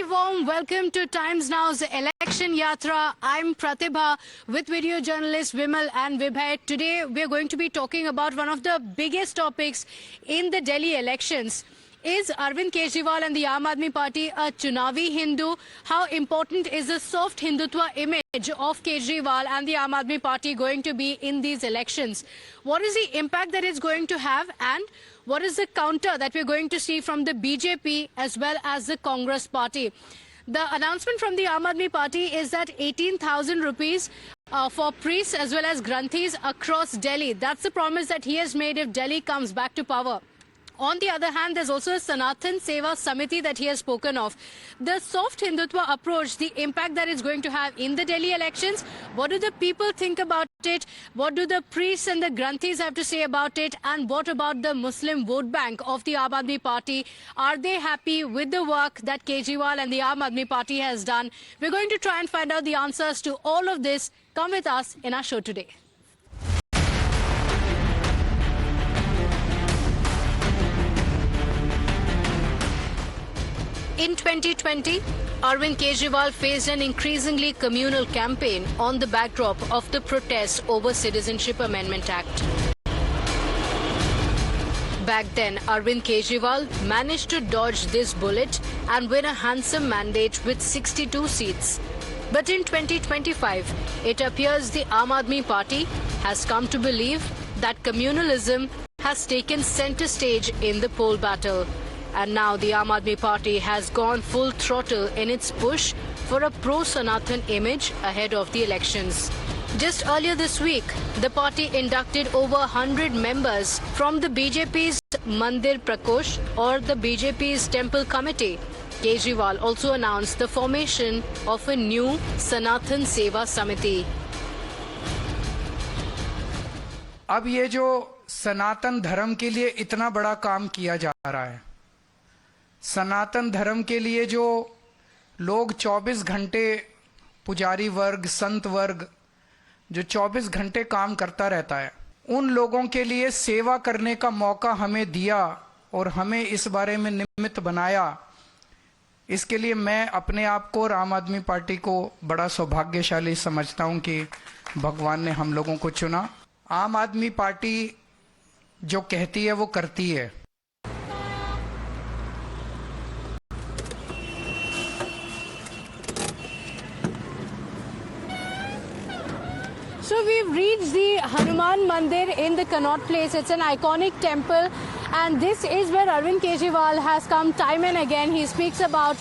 very warm welcome to Times Now's Election Yatra. I'm Pratibha with video journalists Vimal and Vibhay. Today we're going to be talking about one of the biggest topics in the Delhi elections. Is Arvind Kejriwal and the Aam Aadmi Party a Chunavi Hindu? How important is the soft Hindutva image of Kejriwal and the Aam Aadmi Party going to be in these elections? What is the impact that it's going to have, and what is the counter that we're going to see from the BJP as well as the Congress party? The announcement from the Aam Aadmi Party is that 18,000 rupees for priests as well as granthis across Delhi. That's the promise that he has made if Delhi comes back to power. On the other hand, there's also a Sanatan Seva Samiti that he has spoken of. The soft Hindutva approach, the impact that it's going to have in the Delhi elections, what do the people think about it? What do the priests and the granthis have to say about it? And what about the Muslim vote bank of the Aam Aadmi Party? Are they happy with the work that Kejriwal and the Aam Aadmi Party has done? We're going to try and find out the answers to all of this. Come with us in our show today. In 2020, Arvind Kejriwal faced an increasingly communal campaign on the backdrop of the protests over Citizenship Amendment Act. Back then, Arvind Kejriwal managed to dodge this bullet and win a handsome mandate with 62 seats. But in 2025, it appears the Aam Aadmi Party has come to believe that communalism has taken center stage in the poll battle. And now the Aam Aadmi Party has gone full throttle in its push for a pro-Sanatan image ahead of the elections. Just earlier this week, the party inducted over 100 members from the BJP's Mandir Prakosh or the BJP's Temple Committee. Kejriwal also announced the formation of a new Sanatan Seva Samiti. अब ये जो सनातन धर्म के लिए इतना बड़ा काम किया जा रहा है, सनातन धर्म के लिए जो लोग 24 घंटे, पुजारी वर्ग, संत वर्ग जो 24 घंटे काम करता रहता है, उन लोगों के लिए सेवा करने का मौका हमें दिया और हमें इस बारे में निमित्त बनाया। इसके लिए मैं अपने आप को और आम आदमी पार्टी को बड़ा सौभाग्यशाली समझता हूं कि भगवान ने हम लोगों को चुना। आम आदमी पार्टी जो कहती है वो करती है। So we've reached the Hanuman Mandir in the Connaught Place. It's an iconic temple, and this is where Arvind Kejriwal has come time and again. He speaks about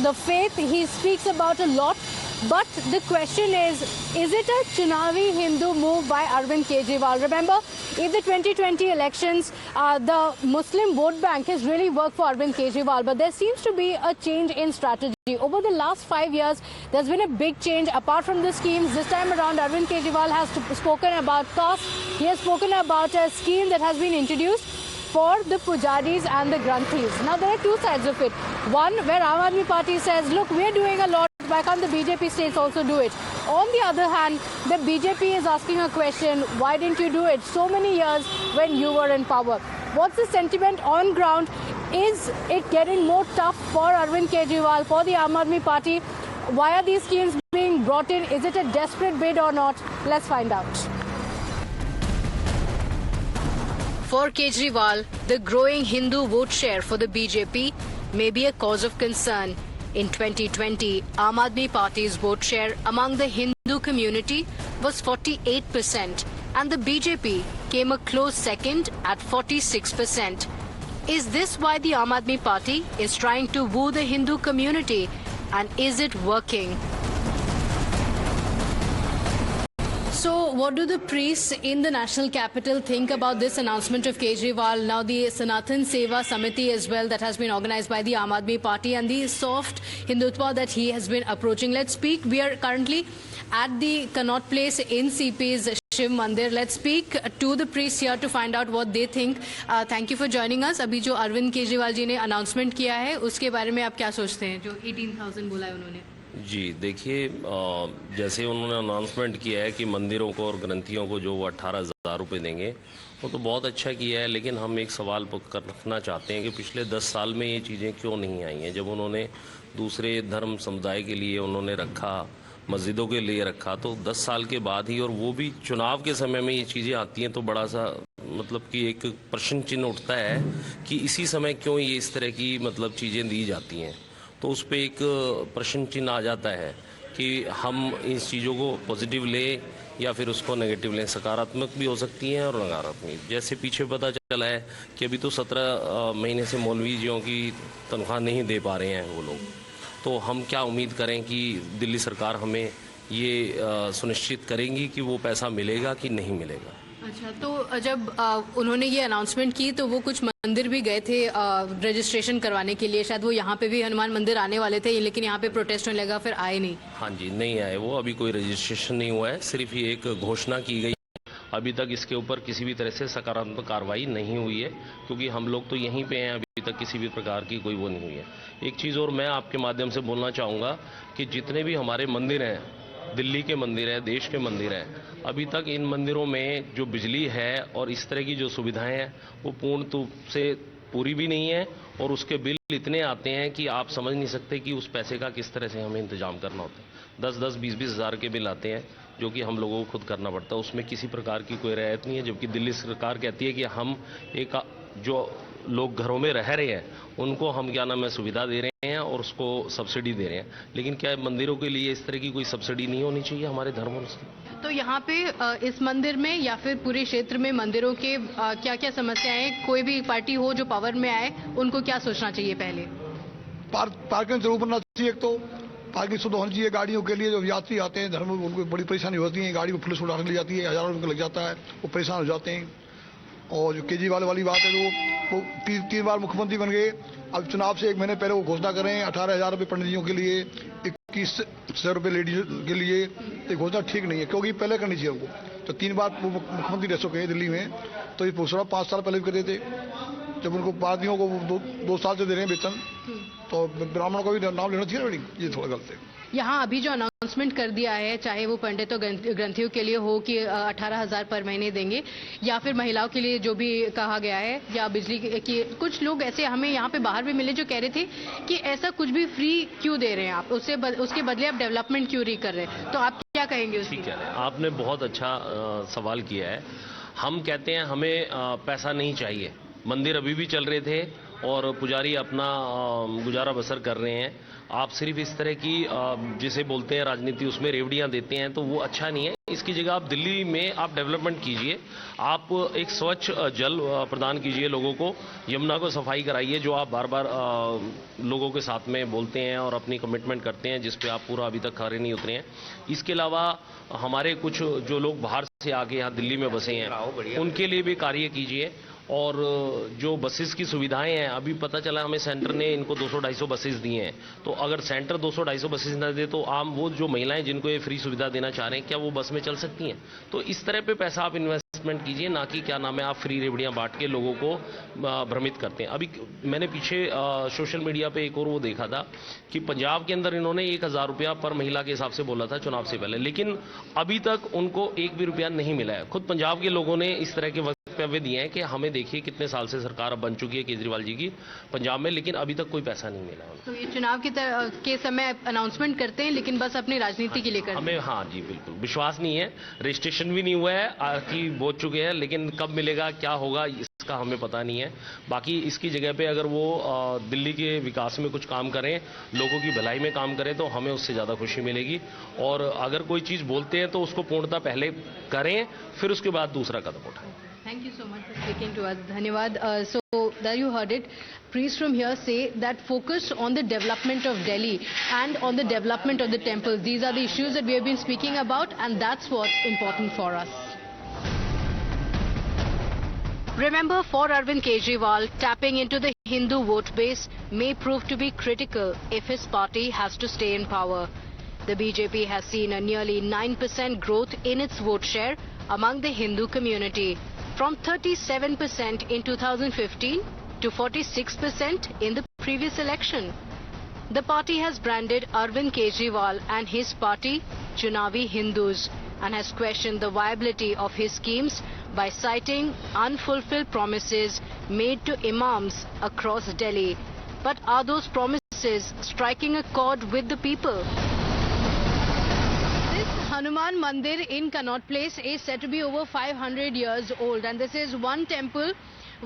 the faith, he speaks about a lot. But the question is it a Chunavi Hindu move by Arvind Kejriwal? Remember, in the 2020 elections, the Muslim vote bank has really worked for Arvind Kejriwal, but there seems to be a change in strategy. Over the last 5 years, there's been a big change. Apart from the schemes, this time around, Arvind Kejriwal has spoken about caste. He has spoken about a scheme that has been introduced for the pujaris and the granthis. Now, there are two sides of it. One, where Aam Aadmi Party says, look, we're doing a lot. Why can't the BJP states also do it? On the other hand, the BJP is asking a question, why didn't you do it so many years when you were in power? What's the sentiment on ground? Is it getting more tough for Arvind Kejriwal, for the Aam Aadmi Party? Why are these schemes being brought in? Is it a desperate bid or not? Let's find out. For Kejriwal, the growing Hindu vote share for the BJP may be a cause of concern. In 2020, Aam Aadmi Party's vote share among the Hindu community was 48%, and the BJP came a close second at 46%. Is this why the Aam Aadmi Party is trying to woo the Hindu community, and is it working? So what do the priests in the national capital think about this announcement of Kejriwal? Now the Sanatan Seva Samiti as well that has been organized by the Aam Aadmi Party, and the soft Hindutva that he has been approaching. Let's speak. We are currently at the Connaught Place in CP's Shiv Mandir. Let's speak to the priests here to find out what they think. Thank you for joining us. अभी जो अरविंद केजरीवाल जी ने announcement किया है उसके बारे में आप क्या सोचते हैं? जो 18,000 बोला है उन्होंने. जी देखिए, जैसे उन्होंने अनाउंसमेंट किया है कि मंदिरों को और ग्रंथियों को जो वो 18,000 रुपये देंगे, वो तो बहुत अच्छा किया है। लेकिन हम एक सवाल रखना चाहते हैं कि पिछले 10 साल में ये चीज़ें क्यों नहीं आई हैं। जब उन्होंने दूसरे धर्म समुदाय के लिए उन्होंने रखा, मस्जिदों के लिए रखा, तो 10 साल के बाद ही, और वो भी चुनाव के समय में ये चीज़ें आती हैं, तो बड़ा सा मतलब कि एक प्रश्न चिन्ह उठता है कि इसी समय क्यों ये इस तरह की मतलब चीज़ें दी जाती हैं। तो उस पर एक प्रश्न चिन्ह आ जाता है कि हम इस चीज़ों को पॉजिटिव लें या फिर उसको नेगेटिव लें। सकारात्मक भी हो सकती हैं और नकारात्मक। जैसे पीछे पता चला है कि अभी तो 17 महीने से मौलवी जियों की तनख्वाह नहीं दे पा रहे हैं वो लोग। तो हम क्या उम्मीद करें कि दिल्ली सरकार हमें ये सुनिश्चित करेंगी कि वो पैसा मिलेगा कि नहीं मिलेगा। अच्छा, तो जब उन्होंने ये अनाउंसमेंट की तो वो कुछ मंदिर भी गए थे रजिस्ट्रेशन करवाने के लिए। शायद वो यहाँ पे भी हनुमान मंदिर आने वाले थे, लेकिन यहाँ पे प्रोटेस्ट होने लगा, फिर आए नहीं। हाँ जी, नहीं आए वो। अभी कोई रजिस्ट्रेशन नहीं हुआ है, सिर्फ ये एक घोषणा की गई। अभी तक इसके ऊपर किसी भी तरह से सकारात्मक कार्रवाई नहीं हुई है, क्योंकि हम लोग तो यहीं पे हैं। अभी तक किसी भी प्रकार की कोई वो नहीं हुई है। एक चीज़ और मैं आपके माध्यम से बोलना चाहूँगा कि जितने भी हमारे मंदिर हैं, दिल्ली के मंदिर हैं, देश के मंदिर हैं, अभी तक इन मंदिरों में जो बिजली है और इस तरह की जो सुविधाएं हैं वो पूर्ण रूप से पूरी भी नहीं है। और उसके बिल इतने आते हैं कि आप समझ नहीं सकते कि उस पैसे का किस तरह से हमें इंतजाम करना होता है। 10-10, 20-20 हज़ार के बिल आते हैं जो कि हम लोगों को खुद करना पड़ता है। उसमें किसी प्रकार की कोई रियायत नहीं है। जबकि दिल्ली सरकार कहती है कि हम एक जो लोग घरों में रह रहे हैं उनको हम क्या नाम है सुविधा दे रहे हैं और उसको सब्सिडी दे रहे हैं। लेकिन क्या मंदिरों के लिए इस तरह की कोई सब्सिडी नहीं होनी चाहिए हमारे धर्मों से? तो यहाँ पे इस मंदिर में या फिर पूरे क्षेत्र में मंदिरों के क्या क्या समस्याएं हैं? कोई भी पार्टी हो जो पावर में आए, उनको क्या सोचना चाहिए पहले? पार्किंग जरूर बनना चाहिए। एक तो पार्किंग शुद्ध होनी चाहिए गाड़ियों के लिए। जो यात्री आते हैं धर्म, उनको बड़ी परेशानी होती है। गाड़ी को पुलिस उड़ा ली जाती है, हजारों रुपये लग जाता है, वो परेशान हो जाते हैं। और जो केजरीवाल वाली बात है, जो वो 3 बार मुख्यमंत्री बन गए, अब चुनाव से 1 महीने पहले वो घोषणा करें 18,000 रुपये पंडित जियों के लिए, 21,000 रुपये लेडीज के लिए। ये घोषणा ठीक नहीं है, क्योंकि पहले करनी चाहिए उनको। तो 3 बार वो मुख्यमंत्री रह चुके हैं दिल्ली में, तो ये घोषणा 5 साल पहले भी कर रहे थे। जब उनको पार्टियों को 2 साल से दे रहे हैं वेतन, तो ब्राह्मणों को भी नाम लेना चाहिए। ये थोड़ा गलत है। यहाँ अभी जो अनाउंसमेंट कर दिया है, चाहे वो पंडितों ग्रंथियों के लिए हो कि 18,000 पर महीने देंगे, या फिर महिलाओं के लिए जो भी कहा गया है, या बिजली की, कुछ लोग ऐसे हमें यहाँ पे बाहर भी मिले जो कह रहे थे कि ऐसा कुछ भी फ्री क्यों दे रहे हैं आप, उसके बदले आप डेवलपमेंट क्यों नहीं कर रहे हैं? तो आप क्या कहेंगे उसकी? ठीक है, आपने बहुत अच्छा सवाल किया है। हम कहते हैं हमें पैसा नहीं चाहिए। मंदिर अभी भी चल रहे थे और पुजारी अपना गुजारा बसर कर रहे हैं। आप सिर्फ इस तरह की जिसे बोलते हैं राजनीति, उसमें रेवड़ियां देते हैं, तो वो अच्छा नहीं है। इसकी जगह आप दिल्ली में आप डेवलपमेंट कीजिए। आप एक स्वच्छ जल प्रदान कीजिए लोगों को, यमुना को सफाई कराइए, जो आप बार बार लोगों के साथ में बोलते हैं और अपनी कमिटमेंट करते हैं, जिस पे आप पूरा अभी तक खरे नहीं उतरे हैं। इसके अलावा हमारे कुछ जो लोग बाहर से आके यहाँ दिल्ली में बसे हैं, उनके लिए भी कार्य कीजिए। और जो बसेस की सुविधाएं हैं, अभी पता चला हमें सेंटर ने इनको 200-250 बसेस दिए हैं। तो अगर सेंटर 200-250 बसेस न दे तो आम वो जो महिलाएं जिनको ये फ्री सुविधा देना चाह रहे हैं, क्या वो बस में चल सकती हैं? तो इस तरह पे पैसा आप इन्वेस्टमेंट कीजिए, ना कि क्या नाम है आप फ्री रेवड़ियां बांट के लोगों को भ्रमित करते हैं। अभी मैंने पीछे सोशल मीडिया पे एक और वो देखा था कि पंजाब के अंदर इन्होंने 1,000 रुपया पर महिला के हिसाब से बोला था चुनाव से पहले, लेकिन अभी तक उनको 1 भी रुपया नहीं मिला है। खुद पंजाब के लोगों ने इस तरह के वक्तव्य दिए हैं कि हमें देखिए कितने साल से सरकार अब बन चुकी है केजरीवाल जी की पंजाब में, लेकिन अभी तक कोई पैसा नहीं मिला। तो ये चुनाव के समय अनाउंसमेंट करते हैं, लेकिन बस अपनी राजनीति के लिए करते हैं। हमें हाँ जी बिल्कुल विश्वास नहीं है। रजिस्ट्रेशन भी नहीं हुआ है कि बोल चुके हैं, लेकिन कब मिलेगा क्या होगा इसका हमें पता नहीं है। बाकी इसकी जगह पे अगर वो दिल्ली के विकास में कुछ काम करें, लोगों की भलाई में काम करें, तो हमें उससे ज़्यादा खुशी मिलेगी। और अगर कोई चीज़ बोलते हैं तो उसको पूर्णतः पहले करें, फिर उसके बाद दूसरा कदम उठाएं। Thank you so much for speaking to us. Dhanyawad. So there you heard it. Priests from here say that focus on the development of Delhi and on the development of the temples. These are the issues that we have been speaking about, and that's what's important for us. Remember, for Arvind Kejriwal, tapping into the Hindu vote base may prove to be critical if his party has to stay in power. The BJP has seen a nearly 9% growth in its vote share among the Hindu community, from 37% in 2015 to 46% in the previous election. the party has branded Arvind Kejriwal and his party Chunavi Hindus and has questioned the viability of his schemes by citing unfulfilled promises made to imams across Delhi. But are those promises striking a chord with the people? This Hanuman Mandir in Connaught Place is said to be over 500 years old, and this is one temple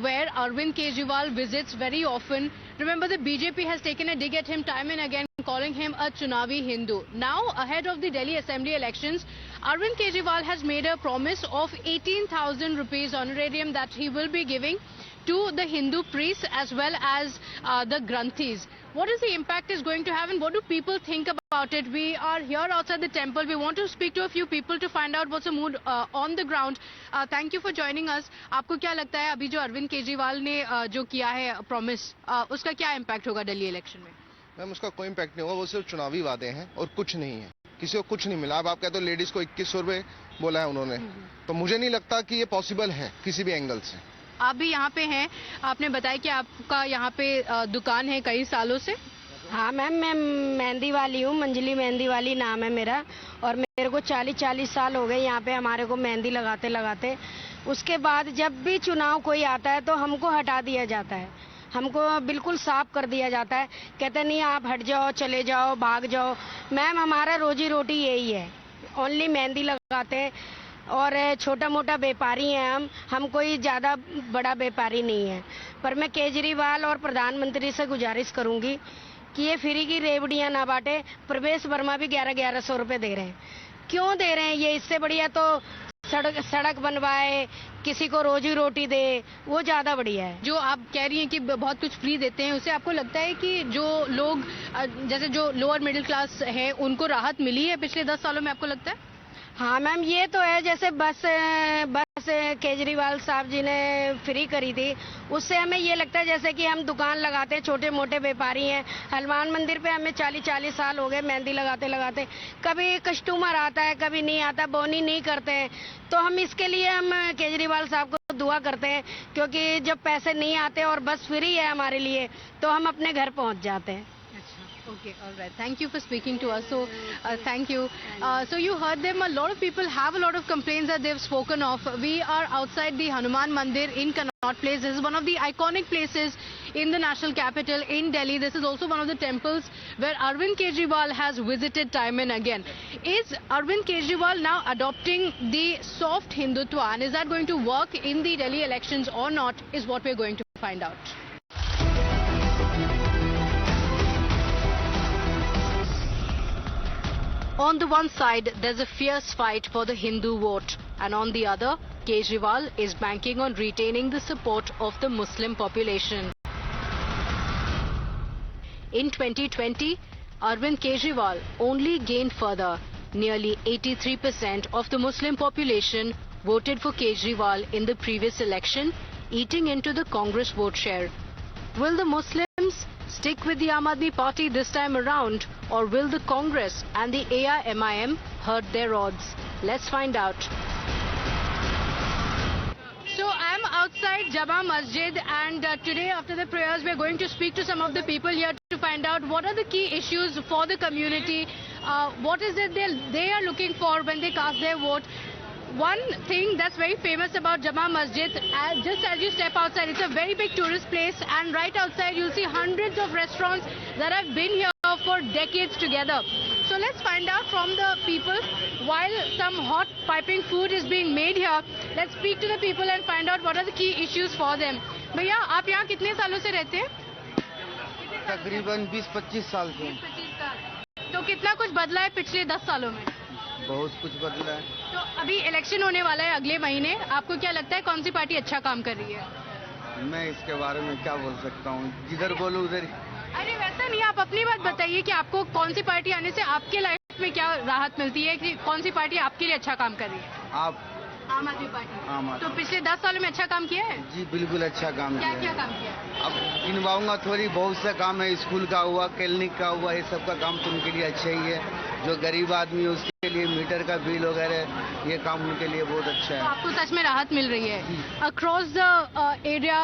where Arvind Kejriwal visits very often. Remember, the BJP has taken a dig at him time and again, calling him a Chunavi Hindu. Now, ahead of the Delhi Assembly elections, Arvind Kejriwal has made a promise of 18,000 rupees honorarium that he will be giving to the Hindu priests as well as the Granthis. What is the impact is going to have, and what do people think about it? We are here outside the temple. We want to speak to a few people to find out what's the mood on the ground. Thank you for joining us. आपको क्या लगता है अभी जो अरविंद केजरीवाल ने जो किया है प्रॉमिस, उसका क्या इम्पैक्ट होगा दिल्ली इलेक्शन में? मैम, उसका कोई इम्पैक्ट नहीं होगा, वो सिर्फ चुनावी वादे हैं और कुछ नहीं है, किसी को कुछ नहीं मिला। अब आप कहते हो लेडीज को 2100 रुपए बोला है उन्होंने, तो मुझे नहीं लगता कि ये पॉसिबल है किसी भी एंगल से। आप भी यहाँ पे हैं, आपने बताया कि आपका यहाँ पे दुकान है कई सालों से। हाँ मैम, मैं मेहंदी वाली हूँ, मंजली मेहंदी वाली नाम है मेरा, और मेरे को 40 साल हो गए यहाँ पे हमारे को मेहंदी लगाते लगाते। उसके बाद जब भी चुनाव कोई आता है तो हमको हटा दिया जाता है, हमको बिल्कुल साफ कर दिया जाता है, कहते नहीं आप हट जाओ, चले जाओ, भाग जाओ। मैम, हमारा रोजी रोटी यही है, ओनली मेहंदी लगाते हैं और छोटा मोटा व्यापारी हैं हम कोई ज़्यादा बड़ा व्यापारी नहीं है। पर मैं केजरीवाल और प्रधानमंत्री से गुजारिश करूंगी कि ये फ्री की रेवड़ियाँ ना बांटे। प्रवेश वर्मा भी 1100 रुपये दे रहे हैं, क्यों दे रहे हैं? ये इससे बढ़िया तो सड़क बनवाए, किसी को रोजी रोटी दे, वो ज़्यादा बढ़िया है। जो आप कह रही हैं कि बहुत कुछ फ्री देते हैं, उससे आपको लगता है कि जो लोग जैसे जो लोअर मिडिल क्लास है उनको राहत मिली है पिछले 10 सालों में, आपको लगता है? हाँ मैम, ये तो है, जैसे बस केजरीवाल साहब जी ने फ्री करी थी, उससे हमें ये लगता है जैसे कि हम दुकान लगाते हैं, छोटे मोटे व्यापारी हैं। हनुमान मंदिर पे हमें 40 साल हो गए मेहंदी लगाते लगाते, कभी कस्टमर आता है कभी नहीं आता, बोनी नहीं करते हैं। तो हम इसके लिए हम केजरीवाल साहब को दुआ करते हैं, क्योंकि जब पैसे नहीं आते और बस फ्री है हमारे लिए तो हम अपने घर पहुँच जाते हैं। Okay, all right. Thank you for speaking to us. So, thank you. So you heard them. A lot of people have a lot of complaints that they've spoken of. We are outside the Hanuman Mandir in Connaught Place. This is one of the iconic places in the national capital in Delhi. This is also one of the temples where Arvind Kejriwal has visited time and again. Is Arvind Kejriwal now adopting the soft Hindutva, and is that going to work in the Delhi elections or not, is what we're going to find out. On the one side, there's a fierce fight for the Hindu vote, and on the other, Kejriwal is banking on retaining the support of the Muslim population. In 2020, Arvind Kejriwal only gained further. Nearly 83% of the Muslim population voted for Kejriwal in the previous election, eating into the Congress vote share. Will the Muslims stick with the Aam Aadmi Party this time around, or will the Congress and the AIMIM hurt their odds? Let's find out. So I'm outside Jama Masjid, and today after the prayers we're going to speak to some of the people here to find out what are the key issues for the community, what is it they are looking for when they cast their vote. One thing that's very famous about Jama Masjid, just as you step outside, it's a very big tourist place, and right outside you'll see hundreds of restaurants that have been here for decades together. So let's find out from the people, while some hot piping food is being made here, let's speak to the people and find out what are the key issues for them. भैया, आप यहाँ कितने सालों से रहते हैं? तकरीबन 20-25 साल से। 20-25 साल। तो कितना कुछ बदला है पिछले 10 सालों में? बहुत कुछ बदला है। तो अभी इलेक्शन होने वाला है अगले महीने, आपको क्या लगता है कौन सी पार्टी अच्छा काम कर रही है? मैं इसके बारे में क्या बोल सकता हूँ, जिधर बोलो उधर। अरे वैसा नहीं, आप अपनी बात बताइए कि आपको कौन सी पार्टी आने से आपके लाइफ में क्या राहत मिलती है, कि कौन सी पार्टी आपके लिए अच्छा काम कर रही है? आप आम आदमी पार्टी। आम आदमी। तो पिछले 10 सालों में अच्छा काम किया है? जी बिल्कुल अच्छा काम किया क्या है। काम किया है? अब गिनवाऊंगा थोड़ी, बहुत सा काम है, स्कूल का हुआ, क्लिनिक का हुआ, ये सब का काम तो उनके लिए अच्छा ही है। जो गरीब आदमी है उसके लिए मीटर का बिल वगैरह, ये काम उनके लिए बहुत अच्छा है। तो आपको सच में राहत मिल रही है? Across the area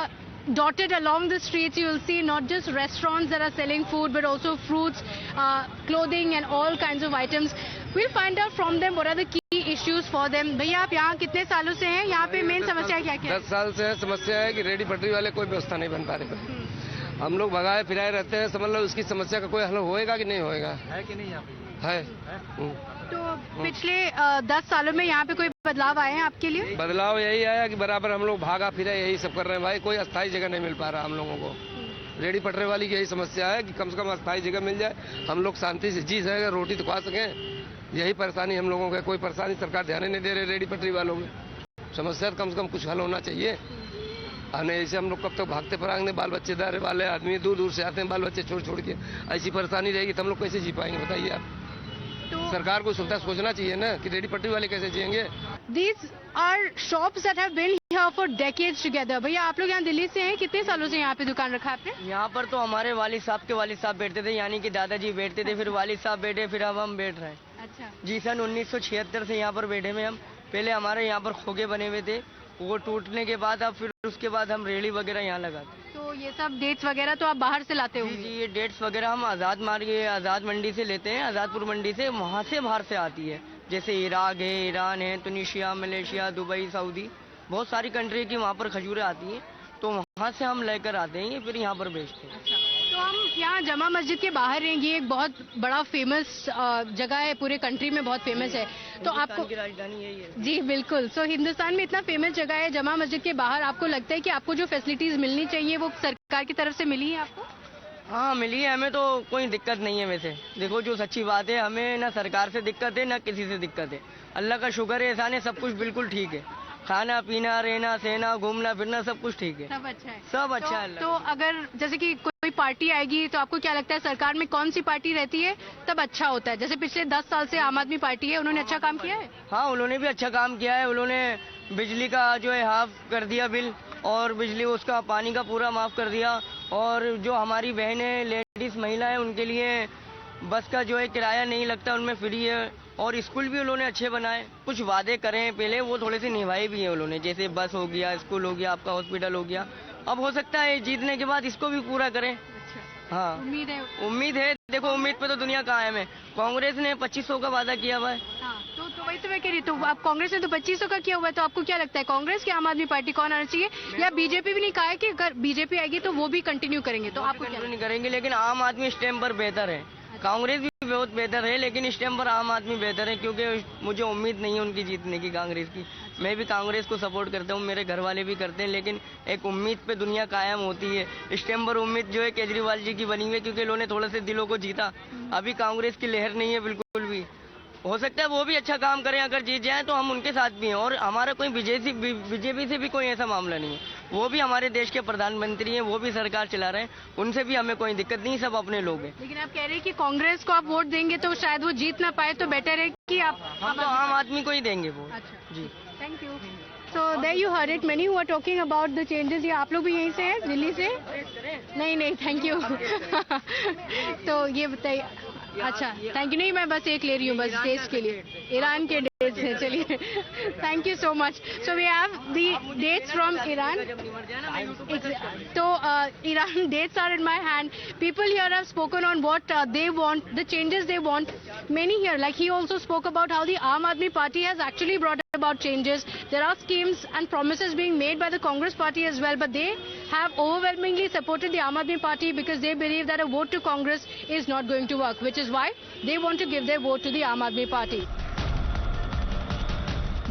dotted along the streets, you will see not just restaurants that are selling food, but also fruits, clothing and all kinds of items. We'll find out from them what are the key issues for them. भैया आप यहाँ कितने सालों से हैं? यहाँ पे main समस्या क्या क्या है? 10 साल से समस्या है कि रेडी पटरी वाले कोई व्यवस्था नहीं बन पा रहे। हम लोग भगाए फिराए रहते हैं, समझ लो उसकी समस्या का कोई हल होएगा कि नहीं होएगा? है कि नहीं? है। तो पिछले 10 सालों में यहाँ पे कोई बदलाव आए हैं आपके लिए? बदलाव यही आया कि बराबर हम लोग भागा फिरा यही सब कर रहे हैं भाई, कोई अस्थायी जगह नहीं मिल पा रहा हम लोगों को। रेडी पटरे वाली की यही समस्या है कि कम से कम अस्थायी जगह मिल जाए, हम लोग शांति से जी सकें, रोटी तो खा सकें। यही परेशानी हम लोगों का, कोई परेशानी सरकार ध्यान नहीं दे रही रेडी पटरी वालों में। समस्या कम से कम कुछ हल होना चाहिए। और ऐसे हम लोग कब तक भागते फिरांगे, बाल बच्चेदार वाले आदमी दूर दूर से आते हैं बाल बच्चे छोड़ छोड़ के। ऐसी परेशानी रहेगी तो हम लोग कैसे जी पाएंगे बताइए आप? तो सरकार को सुविधा सोचना चाहिए ना कि रेडी पटरी वाले कैसे जिएंगे। These are shops that have been here for decades together. भैया आप लोग यहाँ दिल्ली से हैं, कितने सालों से यहाँ पे दुकान रखा आपने? यहाँ पर तो हमारे वालिद साहब के वालिद साहब बैठते थे, यानी कि दादाजी बैठते थे, फिर वालिद साहब बैठे, फिर अब हम बैठ रहे हैं। अच्छा जी सन 1976 से यहाँ पर बैठे हुए हम। पहले हमारे यहाँ पर खोगे बने हुए थे, वो टूटने के बाद अब फिर उसके बाद हम रेड़ी वगैरह यहाँ लगाते। तो ये सब डेट्स वगैरह तो आप बाहर से लाते जी होंगे? जी, ये डेट्स वगैरह हम आज़ाद मार्ग आज़ाद मंडी से लेते हैं, आज़ादपुर मंडी से, वहाँ से बाहर से आती है। जैसे इराक है, ईरान है, तुनिशिया, मलेशिया, दुबई, सऊदी, बहुत सारी कंट्री की वहाँ पर खजूरें आती हैं, तो वहाँ से हम लेकर आते हैं, फिर यहाँ पर बेचते हैं। अच्छा, तो हम यहाँ जमा मस्जिद के बाहर हैं, ये एक बहुत बड़ा फेमस जगह है, पूरे कंट्री में बहुत फेमस है। तो आपको की राजधानी यही है। जी बिल्कुल। सो हिंदुस्तान में इतना फेमस जगह है जमा मस्जिद के बाहर, आपको लगता है कि आपको जो फैसिलिटीज मिलनी चाहिए वो सरकार की तरफ से मिली है आपको? हाँ मिली है, हमें तो कोई दिक्कत नहीं है। वैसे देखो जो सच्ची बात है, हमें ना सरकार से दिक्कत है ना किसी से दिक्कत है। अल्लाह का शुक्र है, एहसान है, सब कुछ बिल्कुल ठीक है। खाना पीना, रहना सहना, घूमना फिरना सब कुछ ठीक है, सब अच्छा है, सब अच्छा है। तो अगर जैसे कि कोई पार्टी आएगी तो आपको क्या लगता है सरकार में कौन सी पार्टी रहती है तब अच्छा होता है? जैसे पिछले 10 साल से आम आदमी पार्टी है, उन्होंने अच्छा काम किया है? हाँ उन्होंने भी अच्छा काम किया है। उन्होंने बिजली का जो है हाफ कर दिया बिल, और बिजली उसका पानी का पूरा माफ कर दिया। और जो हमारी बहनें लेडीज महिला है उनके लिए बस का जो है किराया नहीं लगता, उनमें फ्री है। और स्कूल भी उन्होंने अच्छे बनाए। कुछ वादे करे पहले, वो थोड़े से निभाए भी हैं उन्होंने, जैसे बस हो गया, स्कूल हो गया, आपका हॉस्पिटल हो गया। अब हो सकता है जीतने के बाद इसको भी पूरा करें। हाँ उम्मीद है। देखो उम्मीद पे तो दुनिया कायम है। कांग्रेस ने 2500 का वादा किया हुआ है। हाँ, तो वही तो मैं कह रही। तो आप कांग्रेस ने तो 2500 का किया हुआ है, तो आपको क्या लगता है कांग्रेस की आम आदमी पार्टी कौन आना चाहिए? या बीजेपी भी नहीं कहा है कि अगर बीजेपी आएगी तो वो भी कंटिन्यू करेंगे, तो आपको क्या? नहीं करेंगे, लेकिन आम आदमी इस टाइम पर बेहतर है। कांग्रेस भी बहुत बेहतर है, लेकिन इस टाइम पर आम आदमी बेहतर है, क्योंकि मुझे उम्मीद नहीं है उनकी जीतने की, कांग्रेस की। मैं भी कांग्रेस को सपोर्ट करता हूँ, मेरे घर वाले भी करते हैं, लेकिन एक उम्मीद पे दुनिया कायम होती है। इस टाइम पर उम्मीद जो है केजरीवाल जी की बनी हुई है, क्योंकि इन्होंने थोड़े से दिलों को जीता। अभी कांग्रेस की लहर नहीं है बिल्कुल भी। हो सकता है वो भी अच्छा काम करें, अगर जीत जाए तो हम उनके साथ भी हैं। और हमारा कोई बीजेपी से भी कोई ऐसा मामला नहीं है। वो भी हमारे देश के प्रधानमंत्री हैं, वो भी सरकार चला रहे हैं, उनसे भी हमें कोई दिक्कत नहीं, सब अपने लोग हैं। लेकिन आप कह रहे हैं कि कांग्रेस को आप वोट देंगे तो शायद वो जीत ना पाए, तो बेटर है कि आप हम तो आम आदमी को ही देंगे वो। अच्छा जी thank you. So there you heard it. Many who are talking about the changes. ये आप लोग भी यहीं से हैं, दिल्ली से? नहीं थैंक यू। तो ये बताइए। अच्छा थैंक यू। नहीं मैं बस एक ले रही हूँ, बस टेस्ट के लिए। ईरान के डेट्स हैं, चलिए। Thank you so much. So we have the dates from Iran. तो Iran dates are in my hand. People here have spoken on what they want, the changes they want. Many here, like he also spoke about how the Aam Aadmi Party has actually brought about changes. There are schemes and promises being made by the Congress Party as well, but they have overwhelmingly supported the Aam Aadmi Party because they believe that a vote to Congress is not going to work, which is why they want to give their vote to the Aam Aadmi Party.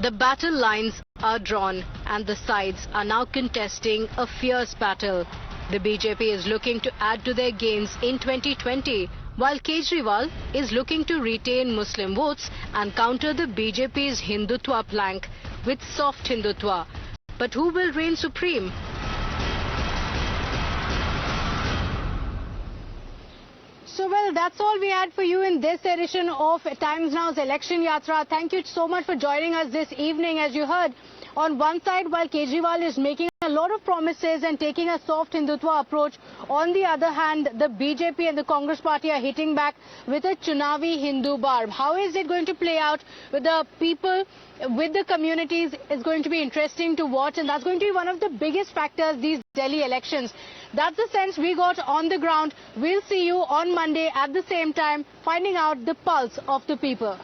The battle lines are drawn and the sides are now contesting a fierce battle. The BJP is looking to add to their gains in 2020, while Kejriwal is looking to retain Muslim votes and counter the BJP's Hindutva plank with soft Hindutva. But who will reign supreme? So well, that's all we had for you in this edition of Times Now's Election Yatra. Thank you so much for joining us this evening. As you heard, on one side, while Kejriwal is making a a lot of promises and taking a soft Hindutva approach. On the other hand, the BJP and the Congress party are hitting back with a Chunavi Hindu barb. How is it going to play out with the people, with the communities? Is going to be interesting to watch, and that's going to be one of the biggest factors these Delhi elections. That's the sense we got on the ground. We'll see you on Monday at the same time, finding out the pulse of the people.